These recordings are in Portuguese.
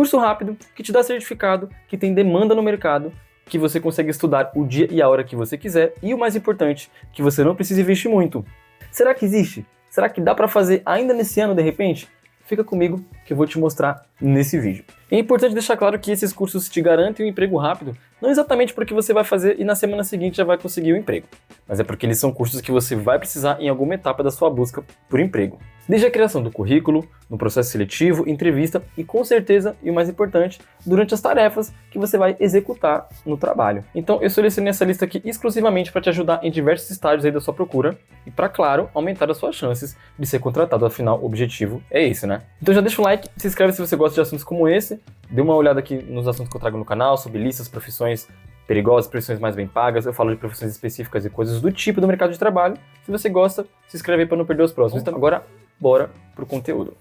curso rápido, que te dá certificado, que tem demanda no mercado, que você consegue estudar o dia e a hora que você quiser e o mais importante, que você não precisa investir muito. Será que existe? Será que dá para fazer ainda nesse ano de repente? Fica comigo que eu vou te mostrar nesse vídeo. É importante deixar claro que esses cursos te garantem um emprego rápido, não exatamente porque você vai fazer e na semana seguinte já vai conseguir o emprego, mas é porque eles são cursos que você vai precisar em alguma etapa da sua busca por emprego. Desde a criação do currículo, no processo seletivo, entrevista e com certeza, e o mais importante, durante as tarefas que você vai executar no trabalho. Então eu selecionei essa lista aqui exclusivamente para te ajudar em diversos estágios aí da sua procura e para, claro, aumentar as suas chances de ser contratado, afinal o objetivo é esse, né? Então já deixa o like, se inscreve se você gosta de assuntos como esse, dê uma olhada aqui nos assuntos que eu trago no canal, sobre listas, profissões perigosas, profissões mais bem pagas, eu falo de profissões específicas e coisas do tipo do mercado de trabalho. Se você gosta, se inscreve aí para não perder os próximos. Então agora, bora pro conteúdo.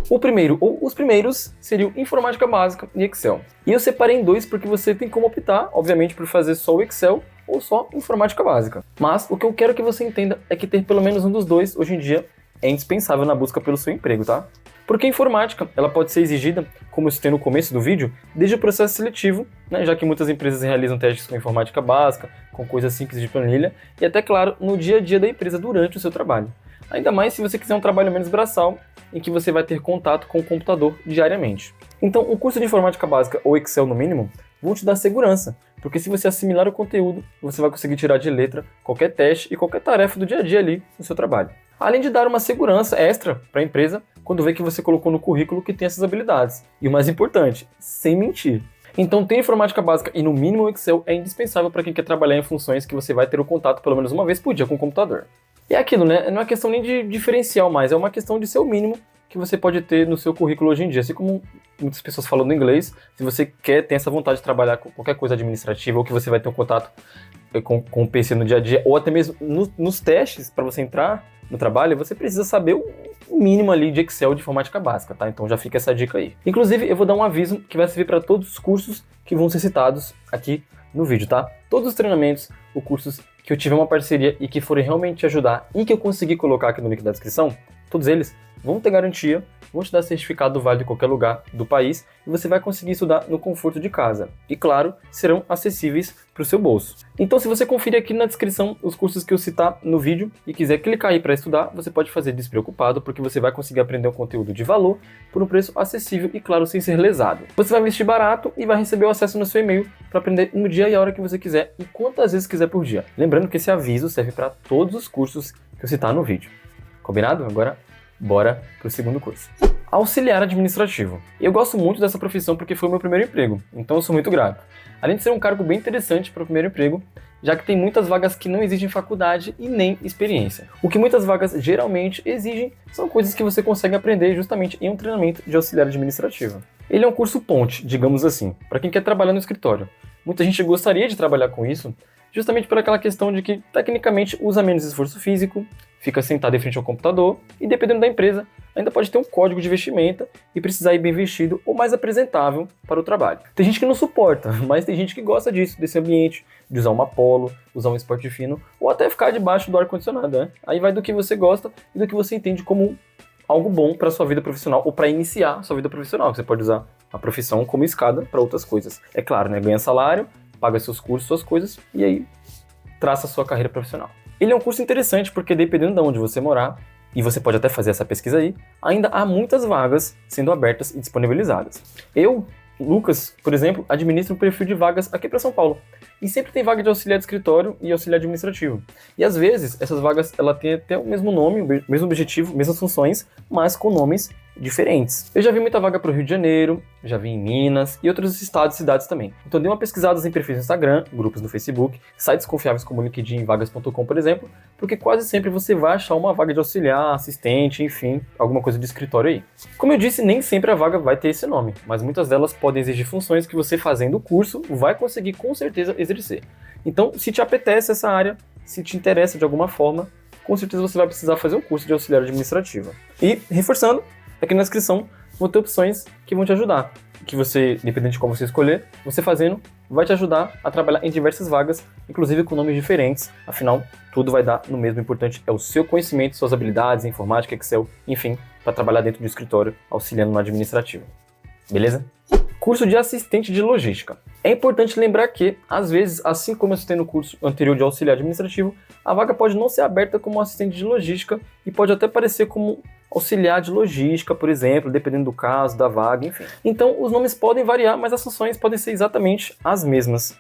O primeiro, ou os primeiros, seriam Informática Básica e Excel. E eu separei em dois porque você tem como optar, obviamente, por fazer só o Excel ou só Informática Básica. Mas o que eu quero que você entenda é que ter pelo menos um dos dois, hoje em dia, é indispensável na busca pelo seu emprego, tá? Porque a informática, ela pode ser exigida, como eu citei no começo do vídeo, desde o processo seletivo, né, já que muitas empresas realizam testes com informática básica, com coisas simples de planilha, e até, claro, no dia a dia da empresa durante o seu trabalho. Ainda mais se você quiser um trabalho menos braçal, em que você vai ter contato com o computador diariamente. Então, o curso de informática básica, ou Excel no mínimo, vão te dar segurança, porque se você assimilar o conteúdo, você vai conseguir tirar de letra qualquer teste e qualquer tarefa do dia a dia ali no seu trabalho. Além de dar uma segurança extra para a empresa quando vê que você colocou no currículo que tem essas habilidades. E o mais importante, sem mentir. Então ter informática básica e no mínimo o Excel é indispensável para quem quer trabalhar em funções que você vai ter o contato pelo menos uma vez por dia com o computador. E é aquilo, né? Não é questão nem de diferencial mais, é uma questão de ser o mínimo que você pode ter no seu currículo hoje em dia. Assim como muitas pessoas falando inglês, se você tem essa vontade de trabalhar com qualquer coisa administrativa ou que você vai ter um contato com o PC no dia a dia, ou até mesmo nos testes para você entrar no trabalho, você precisa saber o mínimo ali de Excel de informática básica, tá? Então já fica essa dica aí. Inclusive, eu vou dar um aviso que vai servir para todos os cursos que vão ser citados aqui no vídeo, tá? Todos os treinamentos, os cursos que eu tiver uma parceria e que forem realmente te ajudar e que eu conseguir colocar aqui no link da descrição, todos eles vão ter garantia, vão te dar certificado válido em qualquer lugar do país e você vai conseguir estudar no conforto de casa. E claro, serão acessíveis para o seu bolso. Então se você conferir aqui na descrição os cursos que eu citar no vídeo e quiser clicar aí para estudar, você pode fazer despreocupado porque você vai conseguir aprender um conteúdo de valor por um preço acessível e claro, sem ser lesado. Você vai investir barato e vai receber o acesso no seu e-mail para aprender no dia e a hora que você quiser e quantas vezes quiser por dia. Lembrando que esse aviso serve para todos os cursos que eu citar no vídeo. Combinado? Agora bora pro segundo curso. Auxiliar administrativo. Eu gosto muito dessa profissão porque foi o meu primeiro emprego, então eu sou muito grato. Além de ser um cargo bem interessante para o primeiro emprego, já que tem muitas vagas que não exigem faculdade e nem experiência. O que muitas vagas geralmente exigem são coisas que você consegue aprender justamente em um treinamento de auxiliar administrativo. Ele é um curso ponte, digamos assim, para quem quer trabalhar no escritório. Muita gente gostaria de trabalhar com isso, justamente por aquela questão de que, tecnicamente, usa menos esforço físico, fica sentado em frente ao computador e, dependendo da empresa, ainda pode ter um código de vestimenta e precisar ir bem vestido ou mais apresentável para o trabalho. Tem gente que não suporta, mas tem gente que gosta disso, desse ambiente, de usar uma polo, usar um esporte fino ou até ficar debaixo do ar-condicionado, né? Aí vai do que você gosta e do que você entende como algo bom para a sua vida profissional ou para iniciar a sua vida profissional. Você pode usar a profissão como escada para outras coisas. É claro, né? Ganha salário, paga seus cursos, suas coisas e aí traça a sua carreira profissional. Ele é um curso interessante porque dependendo de onde você morar, e você pode até fazer essa pesquisa aí, ainda há muitas vagas sendo abertas e disponibilizadas. Eu, Lucas, por exemplo, administro um perfil de vagas aqui para São Paulo. E sempre tem vaga de auxiliar de escritório e auxiliar administrativo. E às vezes, essas vagas ela tem até o mesmo nome, o mesmo objetivo, mesmas funções, mas com nomes diferentes. Eu já vi muita vaga para o Rio de Janeiro, já vi em Minas e outros estados e cidades também. Então dei uma pesquisada em perfis no Instagram, grupos no Facebook, sites confiáveis como LinkedIn, vagas.com, por exemplo, porque quase sempre você vai achar uma vaga de auxiliar, assistente, enfim, alguma coisa de escritório aí. Como eu disse, nem sempre a vaga vai ter esse nome, mas muitas delas podem exigir funções que você fazendo o curso vai conseguir com certeza exercer. Então, se te apetece essa área, se te interessa de alguma forma, com certeza você vai precisar fazer um curso de auxiliar administrativo. E, reforçando, aqui na descrição vão ter opções que vão te ajudar, que você, dependendo de qual você escolher, você fazendo vai te ajudar a trabalhar em diversas vagas, inclusive com nomes diferentes, afinal, tudo vai dar no mesmo. O importante é o seu conhecimento, suas habilidades, informática, Excel, enfim, para trabalhar dentro do escritório, auxiliando no administrativo. Beleza? Curso de assistente de logística. É importante lembrar que, às vezes, assim como eu citei no curso anterior de auxiliar administrativo, a vaga pode não ser aberta como assistente de logística e pode até parecer como auxiliar de logística, por exemplo, dependendo do caso, da vaga, enfim. Então, os nomes podem variar, mas as funções podem ser exatamente as mesmas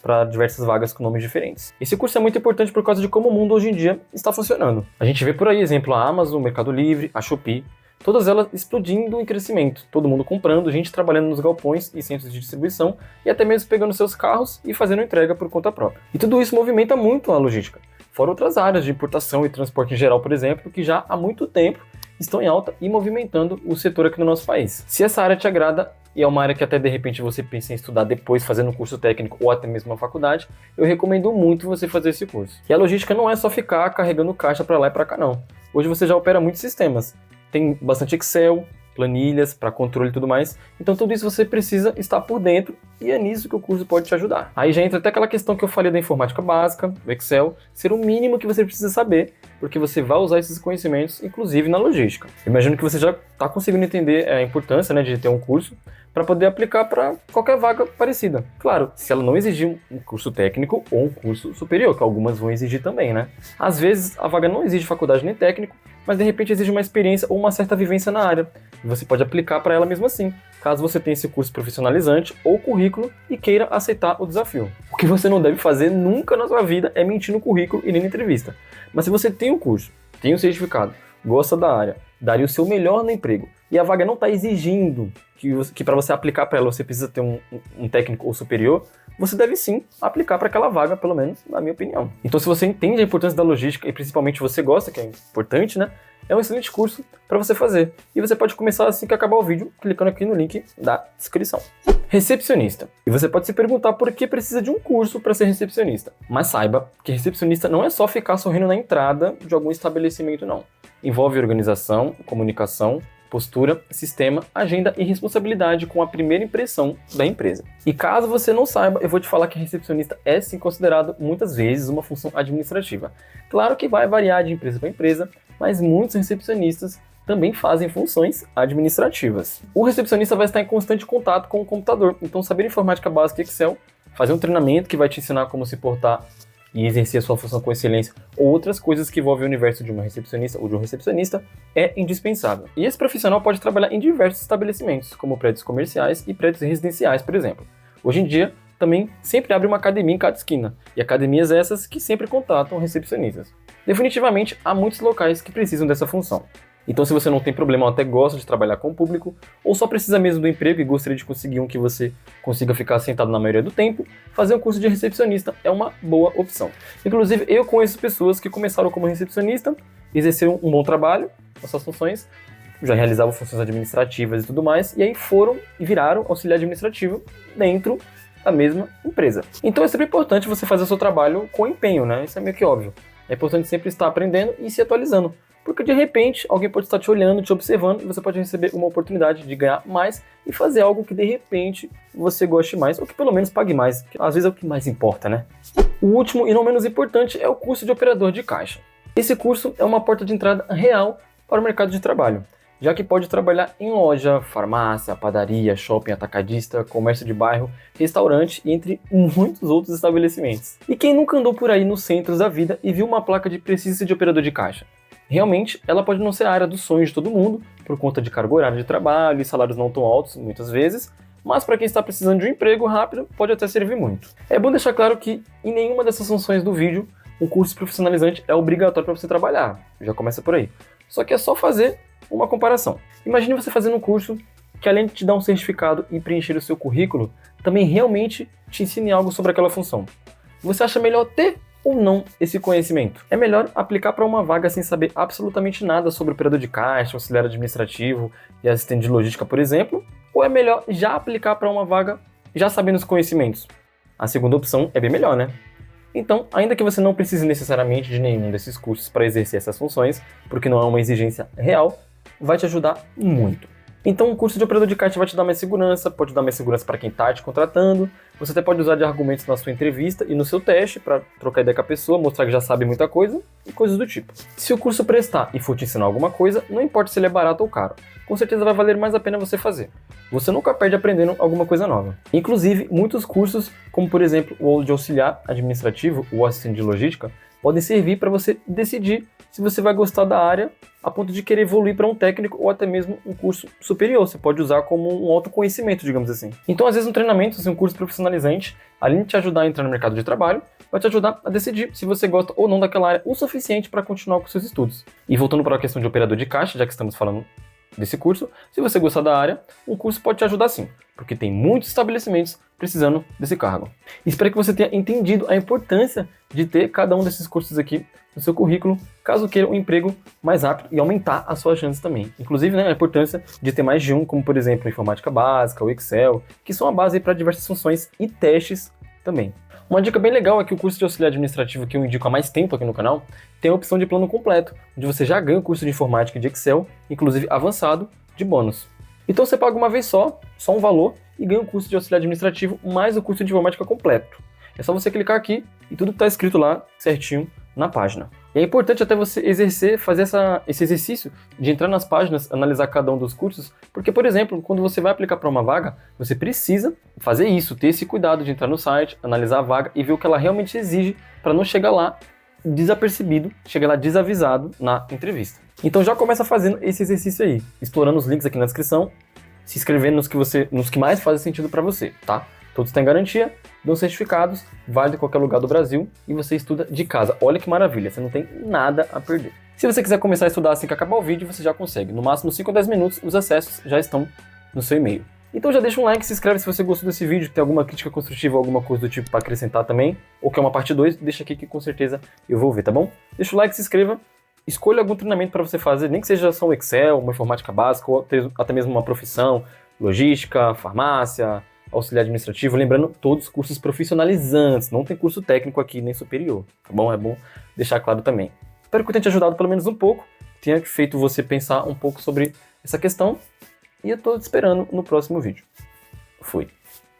para diversas vagas com nomes diferentes. Esse curso é muito importante por causa de como o mundo hoje em dia está funcionando. A gente vê por aí, exemplo, a Amazon, o Mercado Livre, a Shopee, todas elas explodindo em crescimento, todo mundo comprando, gente trabalhando nos galpões e centros de distribuição e até mesmo pegando seus carros e fazendo entrega por conta própria. E tudo isso movimenta muito a logística, fora outras áreas de importação e transporte em geral, por exemplo, que já há muito tempo estão em alta e movimentando o setor aqui no nosso país. Se essa área te agrada e é uma área que até de repente você pensa em estudar depois, fazendo um curso técnico ou até mesmo uma faculdade, eu recomendo muito você fazer esse curso. E a logística não é só ficar carregando caixa para lá e para cá não. Hoje você já opera muitos sistemas. Tem bastante Excel, planilhas para controle e tudo mais. Então tudo isso você precisa estar por dentro e é nisso que o curso pode te ajudar. Aí já entra até aquela questão que eu falei da informática básica, do Excel, ser o mínimo que você precisa saber, porque você vai usar esses conhecimentos, inclusive na logística. Imagino que você já está conseguindo entender a importância, né, de ter um curso para poder aplicar para qualquer vaga parecida. Claro, se ela não exigir um curso técnico ou um curso superior, que algumas vão exigir também, né? Às vezes a vaga não exige faculdade nem técnico, mas de repente exige uma experiência ou uma certa vivência na área. E você pode aplicar para ela mesmo assim, caso você tenha esse curso profissionalizante ou currículo e queira aceitar o desafio. O que você não deve fazer nunca na sua vida é mentir no currículo e nem na entrevista. Mas se você tem um curso, tem um certificado, gosta da área, daria o seu melhor no emprego, e a vaga não está exigindo que para você aplicar para ela você precisa ter um técnico ou superior, você deve sim aplicar para aquela vaga, pelo menos na minha opinião. Então se você entende a importância da logística e principalmente você gosta, que é importante, né? É um excelente curso para você fazer. E você pode começar assim que acabar o vídeo, clicando aqui no link da descrição. Recepcionista. E você pode se perguntar por que precisa de um curso para ser recepcionista. Mas saiba que recepcionista não é só ficar sorrindo na entrada de algum estabelecimento, não. Envolve organização, comunicação, postura, sistema, agenda e responsabilidade com a primeira impressão da empresa. E caso você não saiba, eu vou te falar que recepcionista é sim considerado muitas vezes uma função administrativa. Claro que vai variar de empresa para empresa, mas muitos recepcionistas também fazem funções administrativas. O recepcionista vai estar em constante contato com o computador, então saber informática básica e Excel, fazer um treinamento que vai te ensinar como se portar e exercer a sua função com excelência, ou outras coisas que envolvem o universo de uma recepcionista ou de um recepcionista, é indispensável. E esse profissional pode trabalhar em diversos estabelecimentos, como prédios comerciais e prédios residenciais, por exemplo. Hoje em dia, também sempre abre uma academia em cada esquina, e academias essas que sempre contratam recepcionistas. Definitivamente, há muitos locais que precisam dessa função. Então, se você não tem problema ou até gosta de trabalhar com o público, ou só precisa mesmo do emprego e gostaria de conseguir um que você consiga ficar sentado na maioria do tempo, fazer um curso de recepcionista é uma boa opção. Inclusive, eu conheço pessoas que começaram como recepcionista, exerceram um bom trabalho nas suas funções, já realizavam funções administrativas e tudo mais, e aí foram e viraram auxiliar administrativo dentro da mesma empresa. Então é sempre importante você fazer o seu trabalho com empenho, né? Isso é meio que óbvio. É importante sempre estar aprendendo e se atualizando. Porque de repente alguém pode estar te olhando, te observando e você pode receber uma oportunidade de ganhar mais e fazer algo que de repente você goste mais ou que pelo menos pague mais, que às vezes é o que mais importa, né? O último e não menos importante é o curso de operador de caixa. Esse curso é uma porta de entrada real para o mercado de trabalho, já que pode trabalhar em loja, farmácia, padaria, shopping, atacadista, comércio de bairro, restaurante e entre muitos outros estabelecimentos. E quem nunca andou por aí nos centros da vida e viu uma placa de precisa de operador de caixa? Realmente, ela pode não ser a área dos sonhos de todo mundo, por conta de carga horária de trabalho e salários não tão altos, muitas vezes, mas para quem está precisando de um emprego rápido, pode até servir muito. É bom deixar claro que em nenhuma dessas funções do vídeo, um curso profissionalizante é obrigatório para você trabalhar, já começa por aí. Só que é só fazer uma comparação. Imagine você fazendo um curso que além de te dar um certificado e preencher o seu currículo, também realmente te ensine algo sobre aquela função. Você acha melhor ter ou não esse conhecimento? É melhor aplicar para uma vaga sem saber absolutamente nada sobre operador de caixa, auxiliar administrativo e assistente de logística, por exemplo? Ou é melhor já aplicar para uma vaga já sabendo os conhecimentos? A segunda opção é bem melhor, né? Então, ainda que você não precise necessariamente de nenhum desses cursos para exercer essas funções, porque não é uma exigência real, vai te ajudar muito. Então, o curso de operador de kart vai te dar mais segurança, pode dar mais segurança para quem está te contratando. Você até pode usar de argumentos na sua entrevista e no seu teste para trocar ideia com a pessoa, mostrar que já sabe muita coisa e coisas do tipo. Se o curso prestar e for te ensinar alguma coisa, não importa se ele é barato ou caro, com certeza vai valer mais a pena você fazer. Você nunca perde aprendendo alguma coisa nova. Inclusive, muitos cursos, como por exemplo o de auxiliar administrativo, o assistente de logística, podem servir para você decidir se você vai gostar da área a ponto de querer evoluir para um técnico ou até mesmo um curso superior. Você pode usar como um autoconhecimento, digamos assim. Então, às vezes, um treinamento, um curso profissionalizante, além de te ajudar a entrar no mercado de trabalho, vai te ajudar a decidir se você gosta ou não daquela área o suficiente para continuar com seus estudos. E voltando para a questão de operador de caixa, já que estamos falando desse curso, se você gostar da área, um curso pode te ajudar sim, porque tem muitos estabelecimentos precisando desse cargo. Espero que você tenha entendido a importância de ter cada um desses cursos aqui no seu currículo, caso queira um emprego mais rápido e aumentar as suas chances também. Inclusive, né, a importância de ter mais de um, como por exemplo, a informática básica, o Excel, que são a base para diversas funções e testes também. Uma dica bem legal é que o curso de auxiliar administrativo que eu indico há mais tempo aqui no canal tem a opção de plano completo, onde você já ganha o curso de informática e de Excel, inclusive avançado, de bônus. Então você paga uma vez só um valor, e ganha o curso de auxiliar administrativo mais o curso de informática completo. É só você clicar aqui e tudo está escrito lá certinho na página. E é importante até você fazer esse exercício de entrar nas páginas, analisar cada um dos cursos, porque, por exemplo, quando você vai aplicar para uma vaga, você precisa fazer isso, ter esse cuidado de entrar no site, analisar a vaga e ver o que ela realmente exige para não chegar lá desapercebido, chegar lá desavisado na entrevista. Então já começa fazendo esse exercício aí, explorando os links aqui na descrição, se inscrevendo nos que mais fazem sentido para você, tá? Todos têm garantia, dão certificados, válido em qualquer lugar do Brasil e você estuda de casa. Olha que maravilha, você não tem nada a perder. Se você quiser começar a estudar assim que acabar o vídeo, você já consegue. No máximo 5 a 10 minutos, os acessos já estão no seu e-mail. Então já deixa um like, se inscreve se você gostou desse vídeo, tem alguma crítica construtiva ou alguma coisa do tipo para acrescentar também, ou quer uma parte 2, deixa aqui que com certeza eu vou ver, tá bom? Deixa o like, se inscreva, escolha algum treinamento para você fazer, nem que seja só um Excel, uma informática básica, ou até mesmo uma profissão, logística, farmácia, auxiliar administrativo, lembrando, todos cursos profissionalizantes, não tem curso técnico aqui nem superior, tá bom? É bom deixar claro também. Espero que eu tenha te ajudado pelo menos um pouco, tenha feito você pensar um pouco sobre essa questão, e eu tô te esperando no próximo vídeo. Fui.